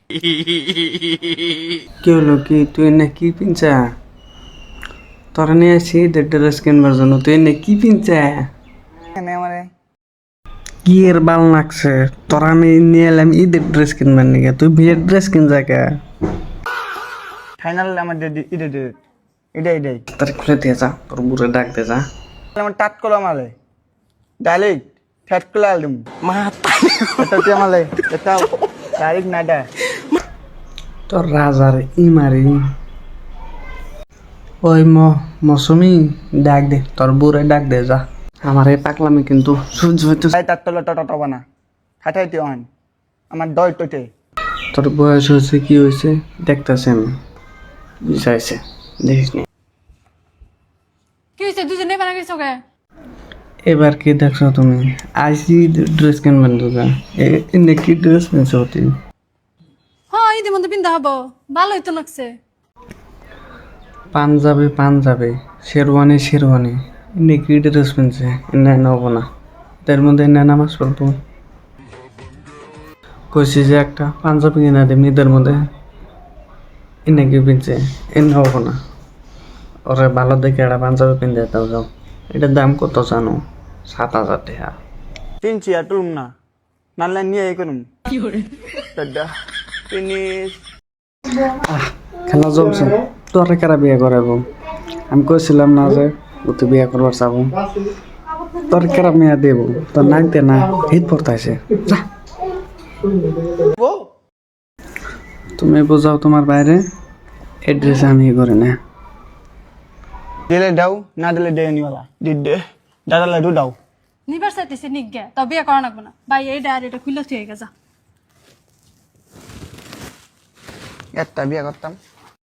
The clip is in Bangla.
কি হলো কি তুই না কি পিনছা তোরা নিয়ে আসি ড্রেস কিনবার জন্য তুই না কি পিনছা কি এর বাল লাগছে তোরা আমি নিয়ে এলাম ঈদের ড্রেস কিনবার নিকে তুই বিয়ের ড্রেস কিন যাকে ফাইনাল আমার এটাই তার খুলে দিয়ে যা তোর বুড়ে ডাক দে যা আমার টাট করো আমালে ডাইরেক্ট ফ্যাট করে আলদম এটা তুই আমালে এটা ডাইরেক্ট নাডা তোর রাজার ইমারি ওই মৌসুমি ডাক দে তোর বুড়ে ডাক দে যা আমার এই পাকলামি কিন্তু সহ্য হইতে তাই টাট করলে টটা বানা খাটাইতে অন আমার দই টটে তোর বয়স হয়েছে কি হয়েছে দেখতেছি আমি চাইছে দেখিস নি কি হয়েছে দুজনে বানা গেছো কে এবার কি দেখছো তুমি আইসি ড্রেস কিনবেন তোকে এনে কি ড্রেস কিনছো তুই হ্যাঁ ঈদের মধ্যে পিন্ধা হবো ভালোই তো লাগছে পাঞ্জাবি শেরওয়ানি এনে কি ড্রেস কিনছে এনে নেবো না তার মধ্যে এনে নামাজ পড়বো কইছি যে একটা পাঞ্জাবি কিনা দেব ঈদের মধ্যে এনে কি কিনছে এনে হবো না ওরে ভালো দেখে একটা পাঞ্জাবি কিনতে দাও যাও এটার দাম কত জানো 7,000 টাকা চিনছি আর টুলুম না নানলে নিয়ে এই করুম দাদা ফিনিশ খেলা জমছে তোরে কারা বিয়ে করাবো আমি কইছিলাম না যে তুই বিয়ে করবার চাবো তোর কারা মেয়া দেবো তোর নাইতে না হিট পড়তাইছে তুমি বোঝাও তোমার বাইরে এড্রেস আমি করে না দিলে দাও না দিলে দে নিওয়ালা দিদে দাদালে দু দাও নিবার চাইতেছে নিক গে তো বিয়ে করা লাগবো না ভাই এই ডায়ের এটা খুলে থুয়ে গেছা একটা বিয়ে করতাম